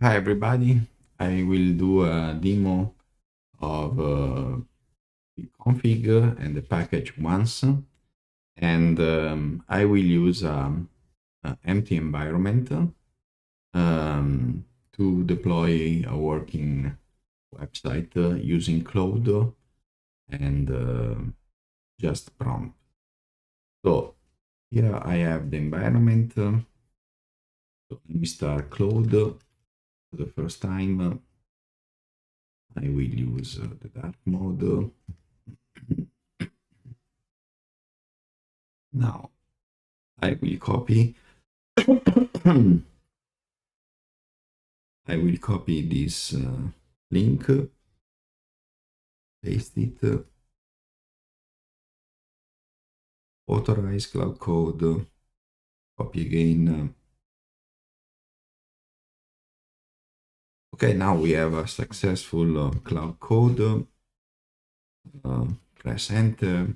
Hi everybody, I will do a demo of the config and the package once, and I will use an empty environment to deploy a working website using Claude and just prompt. So here I have the environment. So let me start Claude for the first time. I will use the dark mode. Now I will copy I will copy this link, paste it, authorize Claude Code, copy again. Okay, now we have a successful Claude Code. Press enter,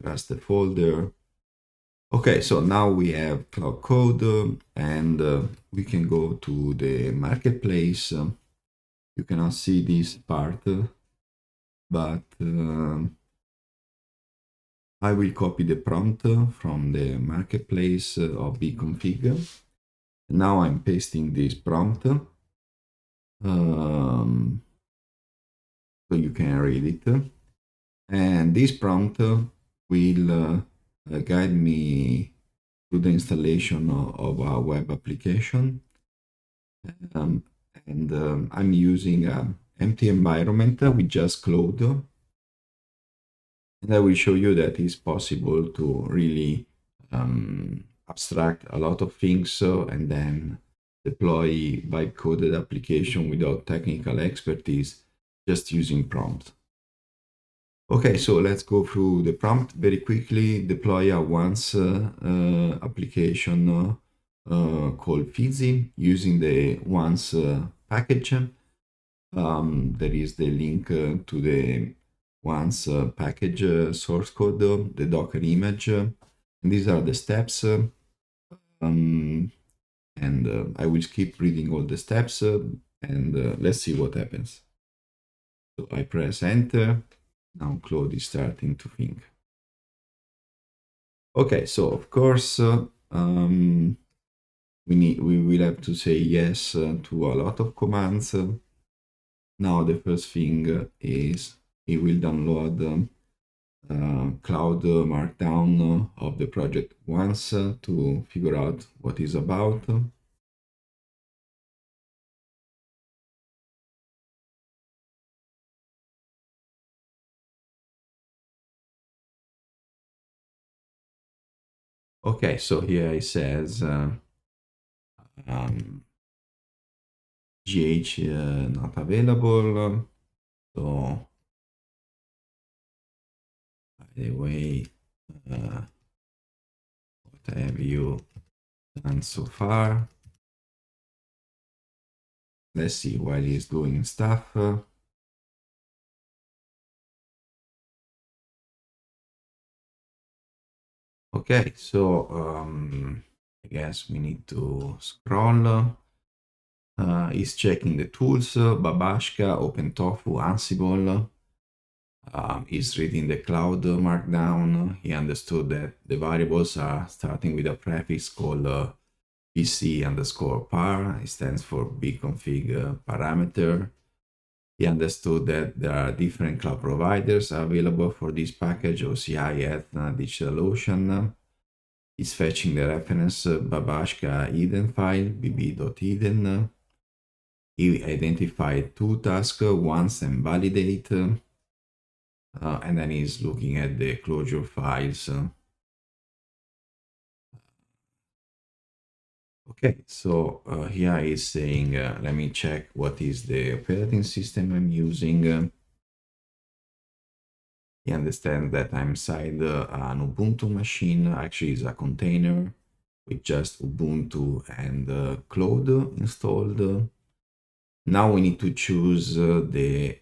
trust the folder. Okay, so now we have Claude Code and we can go to the marketplace. You cannot see this part, but I will copy the prompt from the marketplace of Vibecoder. Now I'm pasting this prompt so you can read it. And this prompt will guide me through the installation of a web application. I'm using an empty environment with just Claude. And I will show you that it's possible to really abstract a lot of things and then deploy Vibecoder application without technical expertise, just using prompt. Okay, so let's go through the prompt very quickly. Deploy a once application called Fizzy using the once package. There is the link to the once package source code, the Docker image, and these are the steps. I will skip reading all the steps and let's see what happens. So I press enter. Now Claude is starting to think. Okay, so of course we will have to say yes to a lot of commands. Now the first thing is it will download Cloud Markdown of the project once to figure out what it's about. Okay, so here it says GH not available. So by the way, what have you done so far? Let's see while he's doing stuff. Okay, so I guess we need to scroll. He's checking the tools, Babashka, OpenTofu, Ansible. He's reading the Cloud Markdown. He understood that the variables are starting with a prefix called PC_par. It stands for bconfig parameter. He understood that there are different cloud providers available for this package, OCI, Athena, DigitalOcean. He's fetching the reference Babashka Eden file, bb.eden. He identified two tasks, once and validate, and then he's looking at the closure files. Okay, so here he's saying, let me check what is the operating system I'm using. He understands that I'm inside an Ubuntu machine. Actually, it's a container with just Ubuntu and Claude installed. Now we need to choose the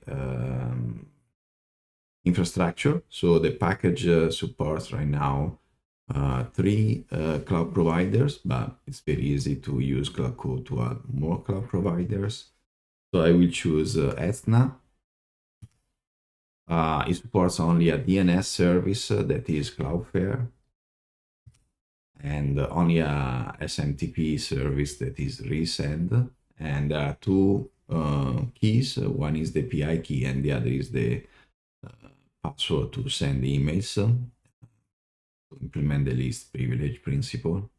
infrastructure. So the package supports right now 3 cloud providers, but it's very easy to use Claude Code to add more cloud providers. So I will choose Aetna. It supports only a DNS service that is Cloudflare, and only a SMTP service that is Resend. And there are two keys. One is the PI key and the other is the password to send emails to implement the least privilege principle.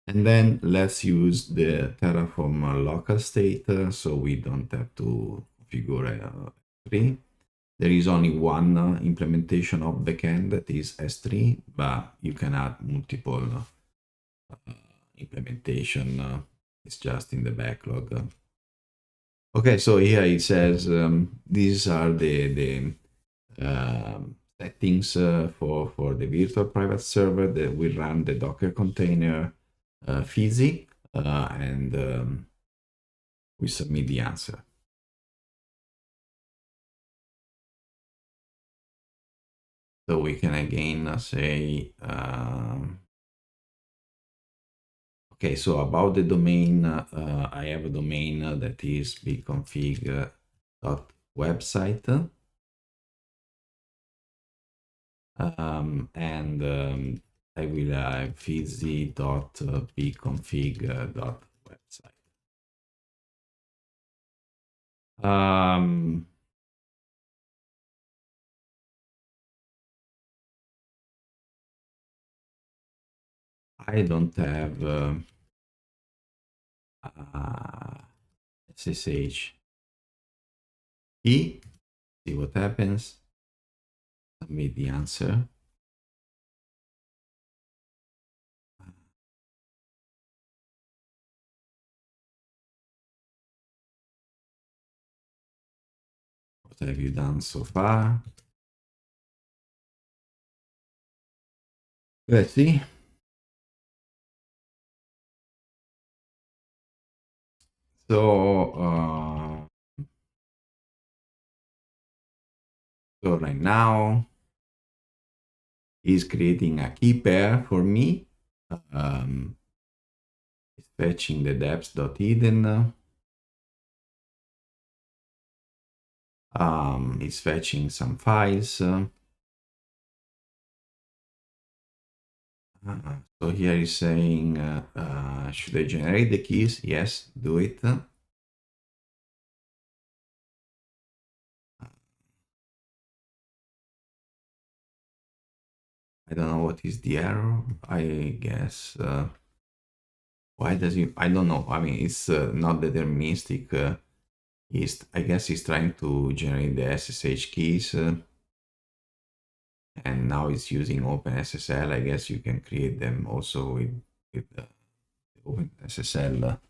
And then let's use the Terraform local state so we don't have to configure S3. There is only one implementation of backend that is S3, but you can add multiple implementation. It's just in the backlog. Okay, so here it says these are the settings for the virtual private server that will run the Docker container Fizzy, and we submit the answer. So we can again say, okay, so about the domain, I have a domain that is bconfig.website. And I will have fizzy.bconfig.website. I don't have SSH key. See what happens. Submit the answer. What have you done so far? Let's see. So right now he's creating a key pair for me. He's fetching the depths.hidden. He's fetching some files. So here he's saying, should I generate the keys? Yes, do it. I don't know what is the error. I guess, why does he, I don't know. I mean, it's not deterministic. I guess he's trying to generate the SSH keys. And now it's using OpenSSL. I guess you can create them also with the OpenSSL.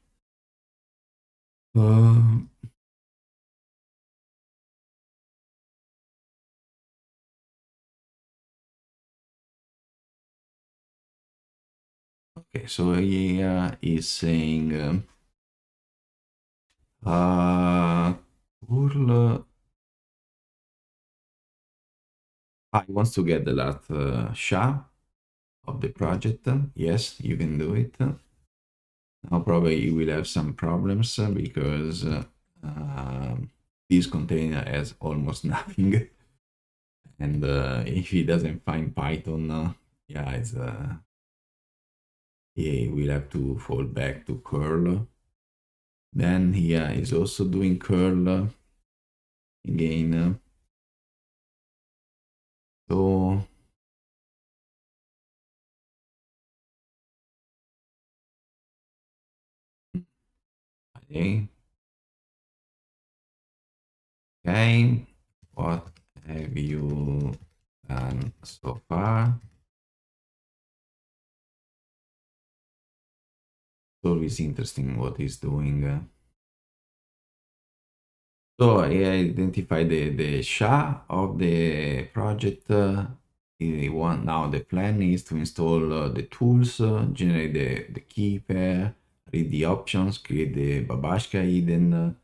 Okay, so here is saying curl. He wants to get the last SHA of the project. Yes, you can do it. Now probably you will have some problems because this container has almost nothing. And if he doesn't find Python, yeah, it's he will have to fall back to curl. Then here is also doing curl again. So okay. Okay, what have you done so far? It's always interesting what he's doing. So I identified the SHA of the project. Now the plan is to install the tools, generate the key pair, read the options, create the Babashka hidden,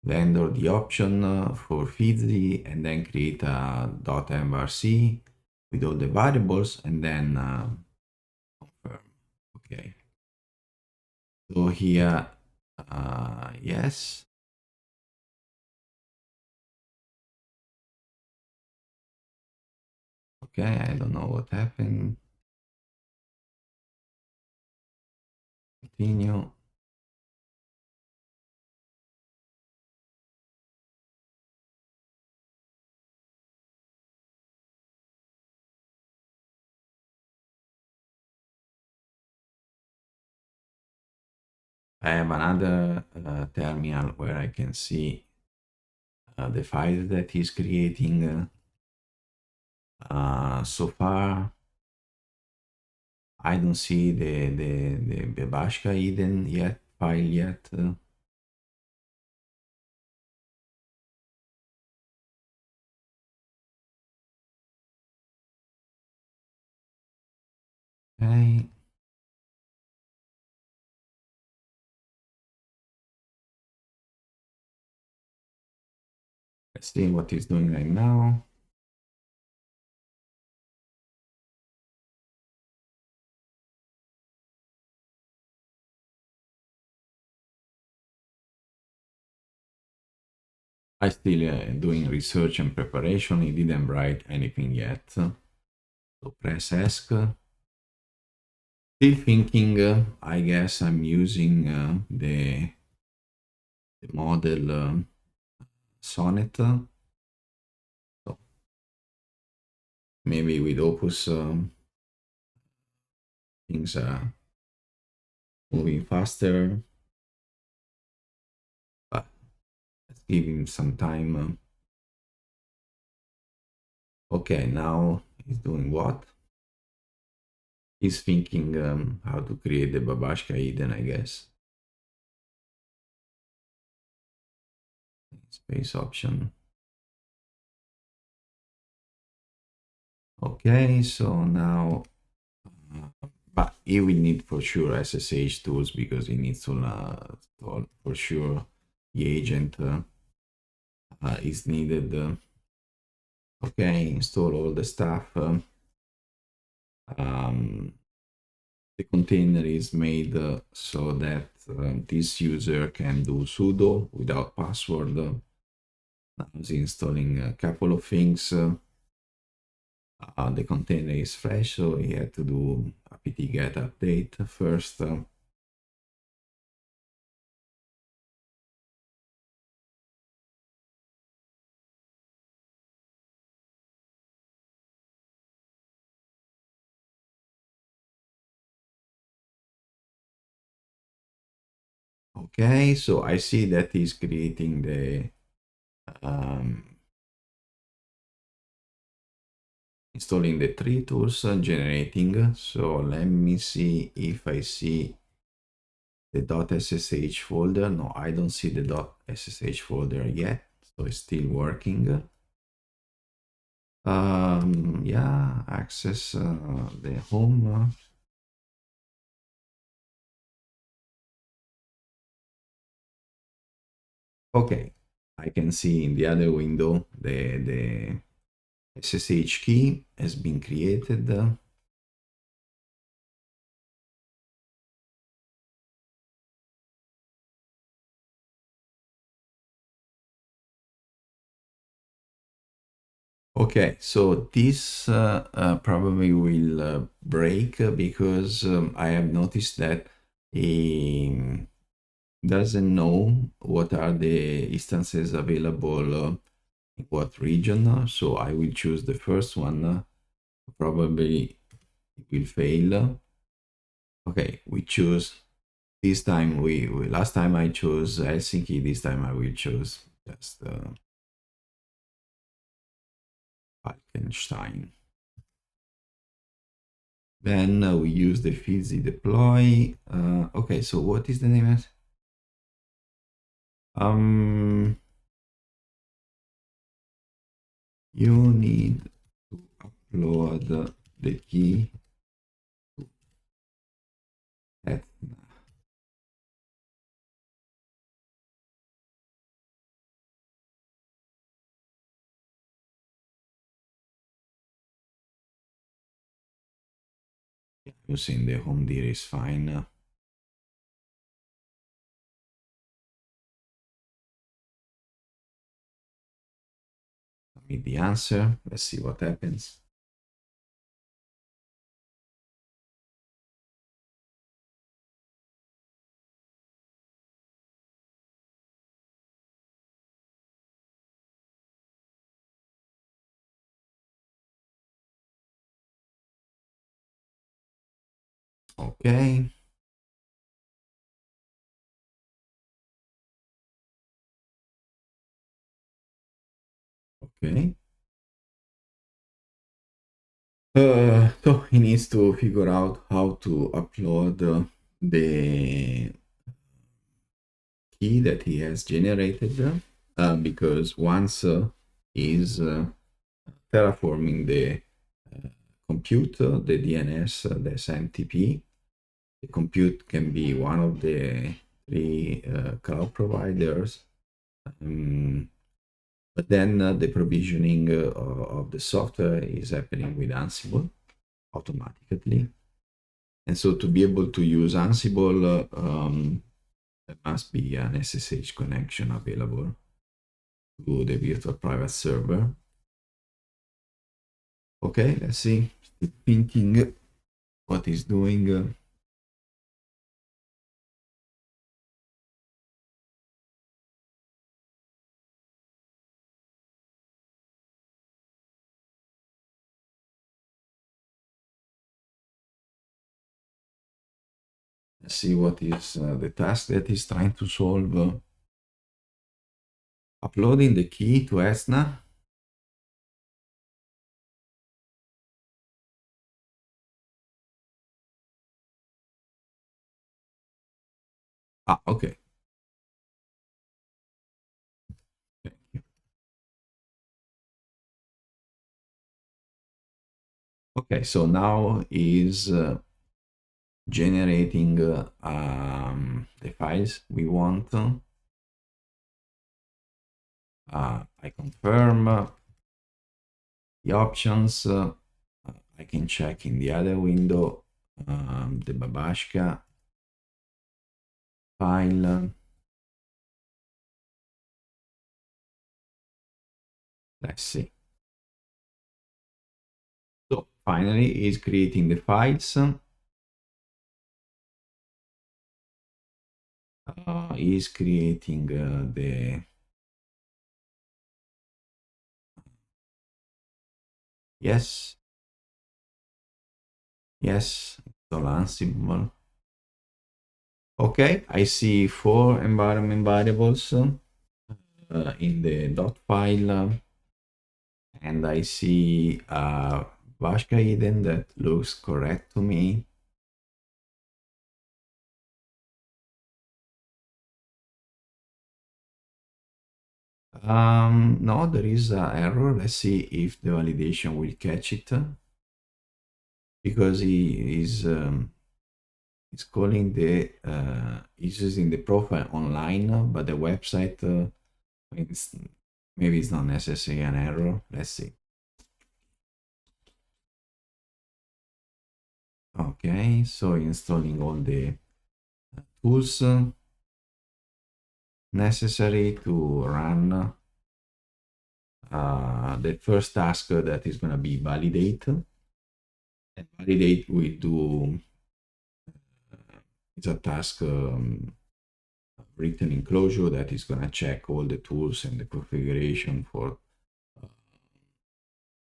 vendor the option for Fizzy, and then create a .mrc with all the variables and then confirm. Okay. So here, yes. Okay, I don't know what happened. Continue. I have another terminal where I can see the file that he's creating. So far, I don't see the Bebashka hidden yet file yet. Okay. Let's see what he's doing right now. I still doing research and preparation. He didn't write anything yet. So press ask. Still thinking. I guess I'm using the model Sonnet. So maybe with Opus things are moving faster. But let's give him some time. Okay, now he's doing what? He's thinking how to create the Babashka hidden, I guess. Space option. Okay, so now, but he will need for sure SSH tools because he needs to install for sure the agent is needed. Okay, install all the stuff. The container is made so that this user can do sudo without password. Now he's installing a couple of things. The container is fresh, so he had to do apt-get update first. Okay, so I see that he's creating the installing the tree tools generating. So let me see if I see the .ssh folder. No, I don't see the .ssh folder yet, so it's still working. Yeah, access the home. Okay, I can see in the other window the SSH key has been created. Okay, so this probably will break because I have noticed that he doesn't know what are the instances available in what region. So I will choose the first one. Probably it will fail. Okay, we choose this time. We last time I chose Helsinki. This time I will choose just Falkenstein. Then we use the fuzzy deploy. Okay, so what is the name? You need to upload the key at using the home dir is fine. Submit the answer. Let's see what happens. Okay. Okay. So he needs to figure out how to upload the key that he has generated, because once he's terraforming the compute, the DNS, the SMTP, the compute can be one of the three cloud providers. But then the provisioning of the software is happening with Ansible automatically. And so to be able to use Ansible, there must be an SSH connection available to the virtual private server. Okay, let's see. Still thinking what he's doing. Let's see what is the task that he's trying to solve. Uploading the key to Esna. Ah, okay. Thank you. Okay, so now is generating the files we want. I confirm the options. I can check in the other window the Babashka file. Let's see. So finally, is creating the files. Is creating the yes, install Ansible. Okay, I see 4 environment variables in the dot file, and I see Vashka hidden that looks correct to me. No, there is an error. Let's see if the validation will catch it, because he is he's calling the he's using the profile online, but the website maybe it's not necessarily an error. Let's see. Okay, so installing all the tools necessary to run the first task that is going to be validate. And validate we do it's a task written in Clojure that is going to check all the tools and the configuration for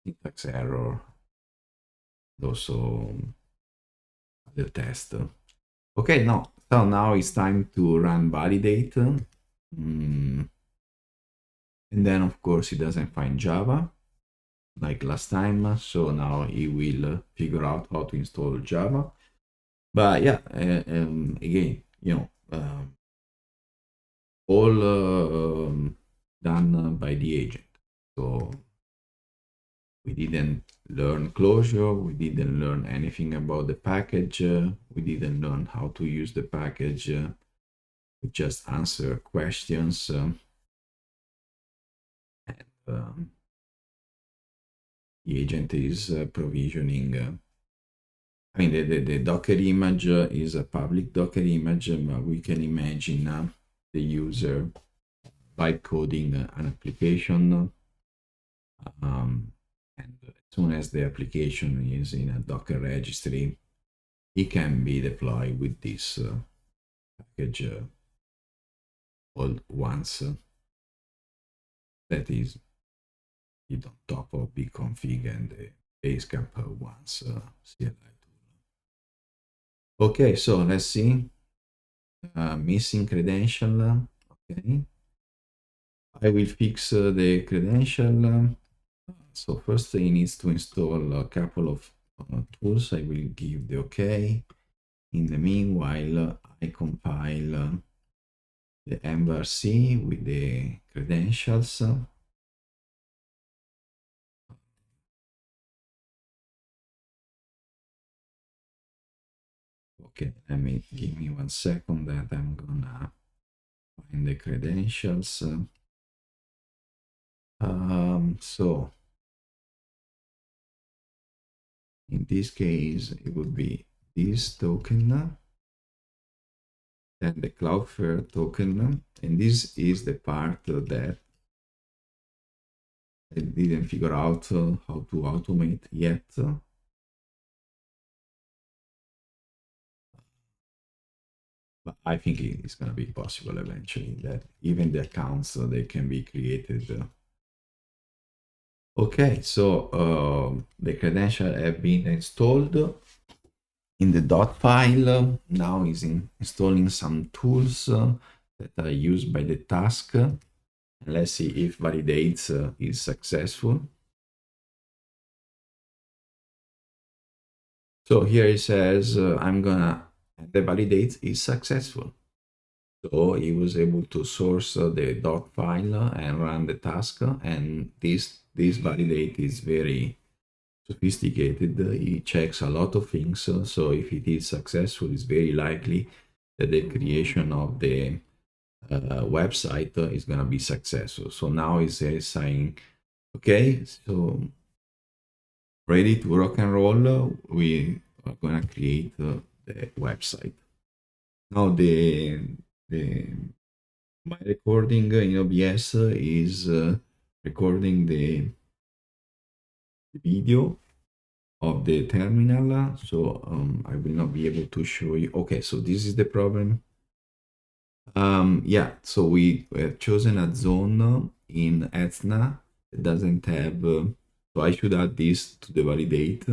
syntax error, and also the test. Okay, no, so now it's time to run validate. And then of course he doesn't find Java like last time, so now he will figure out how to install Java. But yeah, again, you know, all done by the agent. So we didn't learn Clojure, we didn't learn anything about the package, we didn't learn how to use the package, we just answer questions. And the agent is provisioning I mean, the Docker image is a public Docker image, but we can imagine the user byte coding an application. And as soon as the application is in a Docker registry, it can be deployed with this package called once that is it on top of bconfig and the Basecamp once CLI tool. Okay, so let's see. Missing credential. Okay. I will fix the credential. So first he needs to install a couple of tools. I will give the okay. In the meanwhile, I compile the env.rc with the credentials. Okay, give me 1 second that I'm gonna find the credentials. So in this case, it would be this token, then the Cloudflare token, and this is the part that I didn't figure out how to automate yet. But I think it's going to be possible eventually that even the accounts they can be created. Okay, so the credentials have been installed in the dot file. Now is installing some tools that are used by the task. Let's see if validates is successful. So here it says I'm gonna the validate is successful. So he was able to source the dot file and run the task, and this validate is very sophisticated. He checks a lot of things, so if it is successful, it's very likely that the creation of the website is going to be successful. So now he's saying, okay, so ready to rock and roll. We are going to create the website. Now my recording in OBS is recording the video of the terminal, so I will not be able to show you. Okay, so this is the problem. Yeah, so we have chosen a zone in Etna that doesn't have, so I should add this to the validate,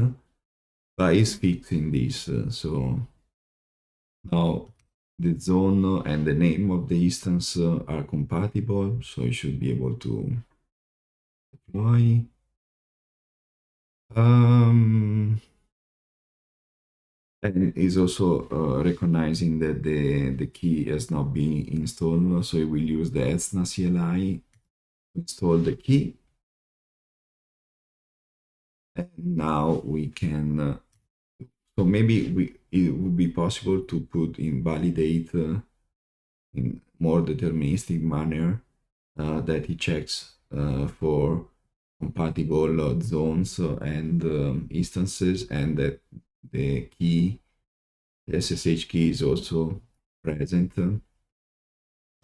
but it's fixing this. So now the zone and the name of the instance are compatible, so you should be able to deploy. And is also recognizing that the key has not been installed, so it will use the Etna CLI to install the key. And now we can, so maybe it would be possible to put in validate in more deterministic manner that it checks for compatible zones and instances, and that the key, the SSH key, is also present.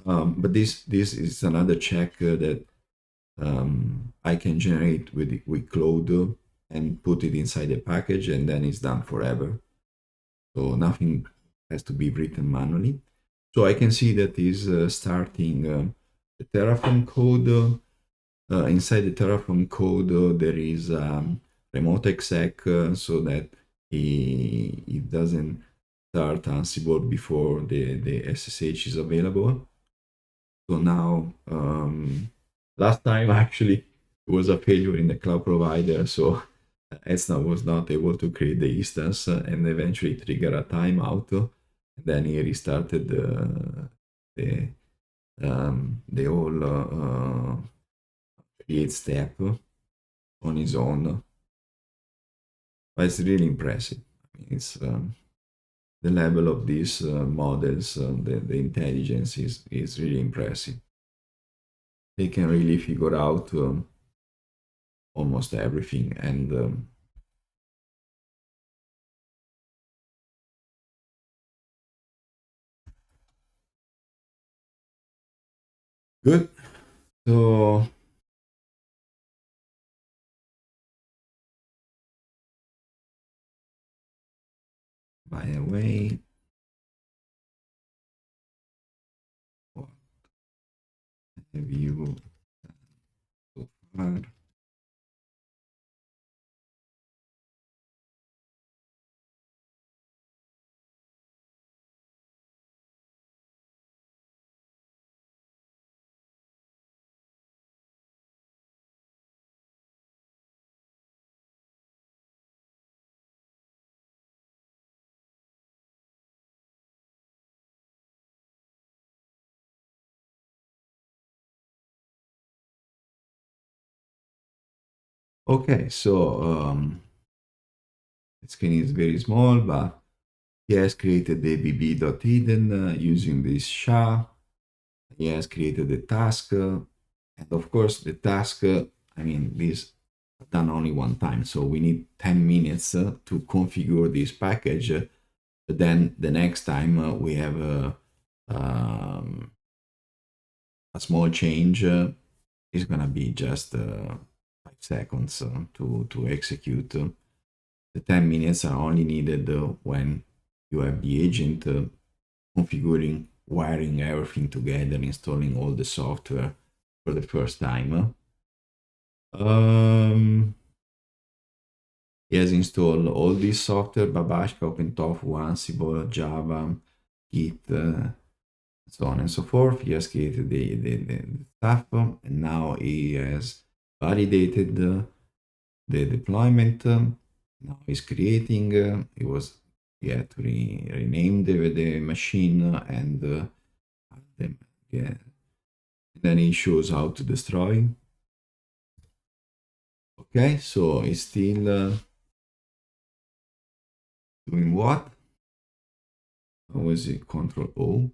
But this is another check that I can generate with Claude and put it inside the package, and then it's done forever. So nothing has to be written manually. So I can see that is starting the Terraform code. Inside the Terraform code, there is remote exec so that it doesn't start Ansible before the SSH is available. So now, last time actually it was a failure in the cloud provider, so Etna was not able to create the instance and eventually trigger a timeout. And then he restarted the whole create step on his own. But it's really impressive. I mean, it's the level of these models, the intelligence is really impressive. They can really figure out almost everything, and Good. So by the way, what have you so far? Okay, so the screen is very small, but he has created the bb.hidden using this SHA. He has created the task, and of course, the task, I mean, this done only one time, so we need 10 minutes to configure this package. But then the next time we have a small change, it's gonna be just 5 seconds to execute. The 10 minutes are only needed when you have the agent configuring, wiring everything together, installing all the software for the first time. He has installed all this software: Babashka, OpenTOF, Ansible, Java, Git, so on and so forth. He has created the stuff, and now he has validated the deployment. Now he's creating. He had to rename the machine and yeah. Then he shows how to destroy. Okay, so he's still doing what? How is it? Control O.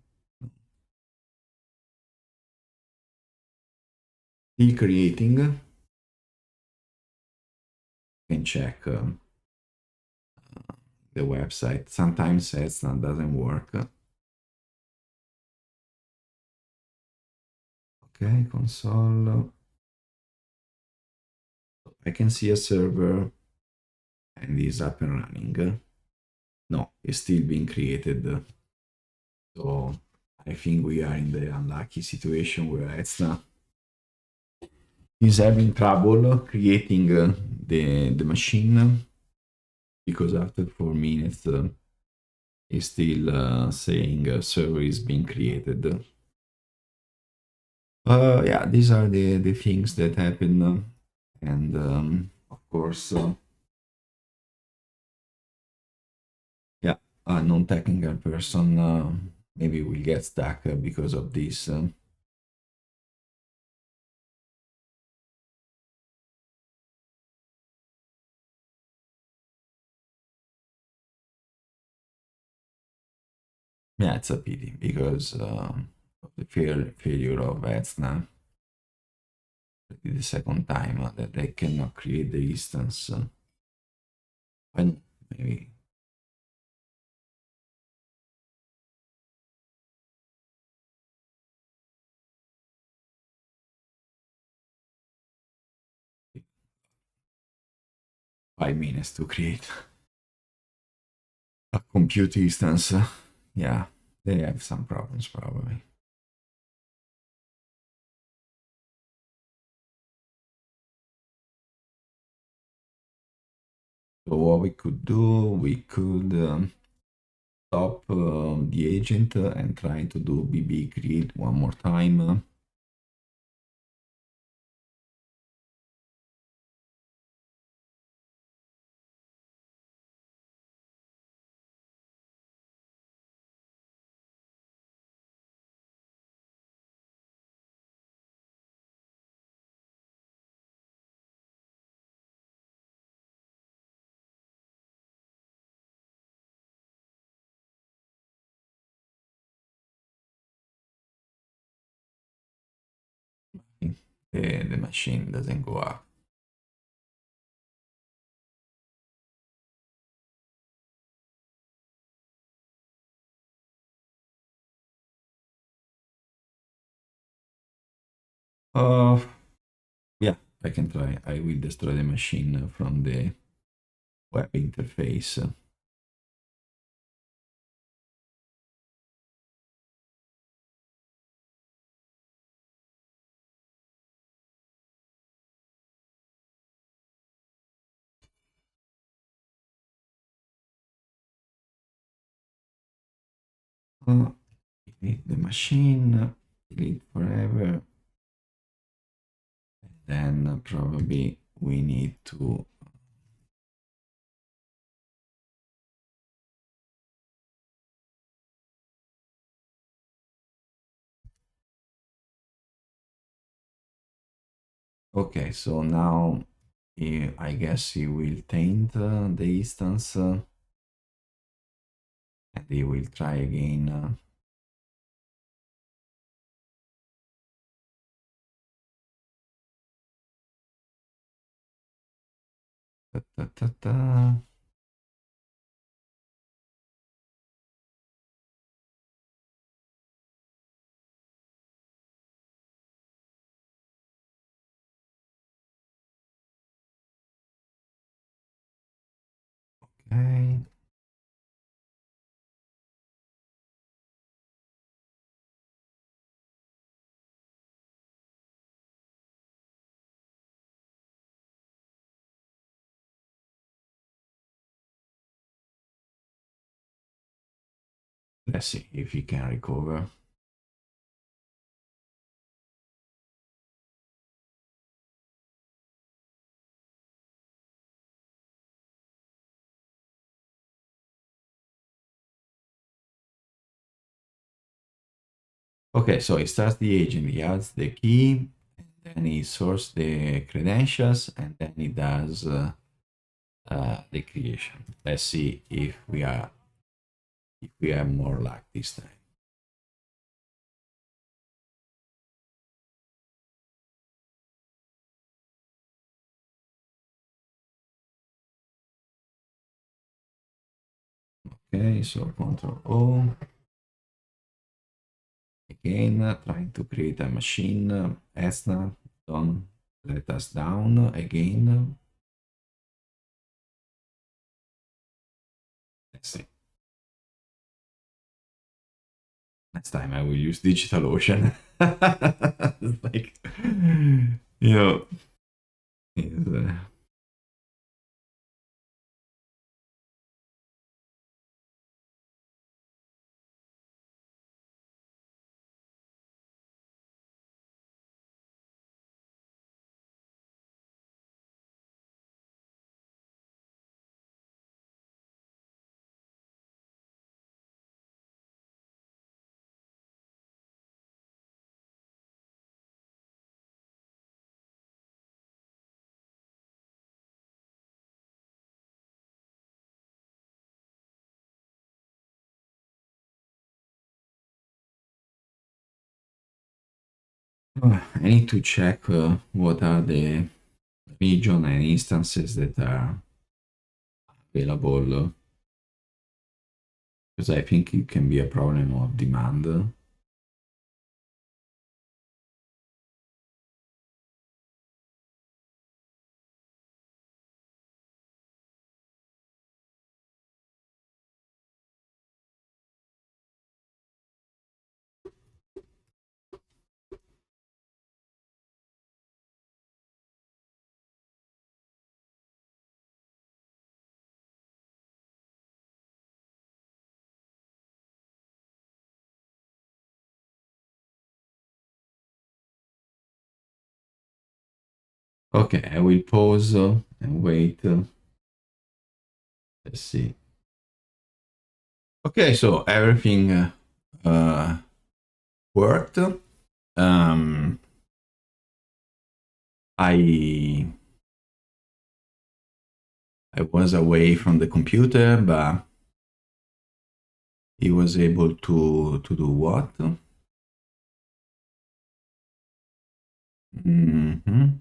Still creating. You can check the website. Sometimes it's not doesn't work. Okay, console. I can see a server and it's up and running. No, it's still being created. So I think we are in the unlucky situation where Etna is having trouble creating the machine, because after 4 minutes it's still saying a server is being created. Yeah, these are the things that happen, and of course, yeah, a non-technical person maybe will get stuck because of this. Yeah, it's a pity because of the failure of Etna. The second time that they cannot create the instance. And maybe take 5 minutes to create a compute instance. Yeah, they have some problems probably. So what we could do, we could stop the agent and try to do bb create one more time. The machine doesn't go up. Uh, yeah, I can try. I will destroy the machine from the web interface. Delete the machine, delete forever. Then probably we need to okay, so now I guess he will taint the instance and he will try again. Ta, ta, ta, ta. Okay. Let's see if he can recover. Okay, so he starts the agent, he adds the key, and then he sorts the credentials, and then he does the creation. Let's see if we have more luck this time. Okay, so Control O. Again, trying to create a machine. Esna, don't let us down again. Let's see. Next time I will use DigitalOcean. Like, you know, is, I need to check what are the region and instances that are available because I think it can be a problem of demand. Okay, I will pause and wait. Let's see. Okay, so everything worked. I was away from the computer, but he was able to do what? Mm-hmm.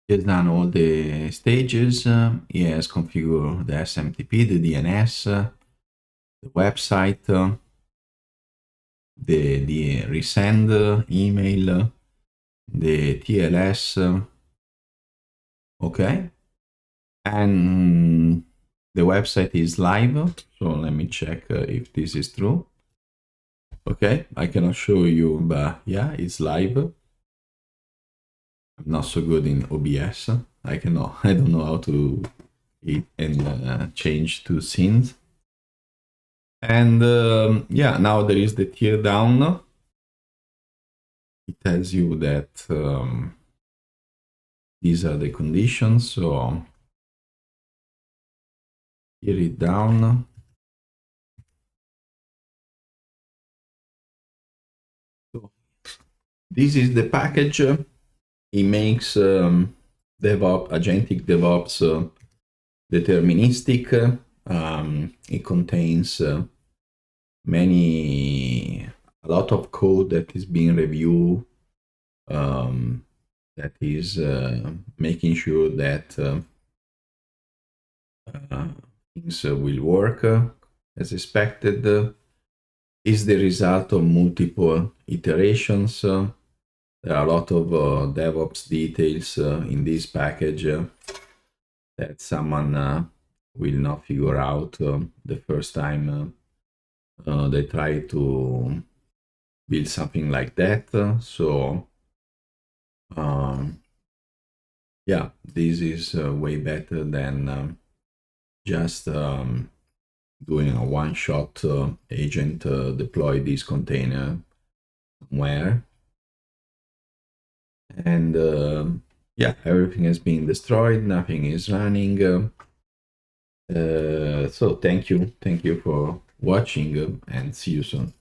He has done all the stages. He has configured the SMTP, the DNS, the website. the resend email, the TLS, okay, and the website is live. So let me check if this is true. Okay, I cannot show you, but yeah, it's live. I'm not so good in OBS. I don't know how to it and change to scenes. And yeah, now there is the tear down. It tells you that these are the conditions. So tear it down. So this is the package. It makes agentic DevOps deterministic. It contains a lot of code that is being reviewed, that is making sure that things will work as expected. Is the result of multiple iterations. There are a lot of DevOps details in this package that someone will not figure out the first time they try to build something like that. So yeah, this is way better than just doing a one-shot agent deploy this container somewhere. And yeah, everything has been destroyed, nothing is running. So thank you for watching and see you soon.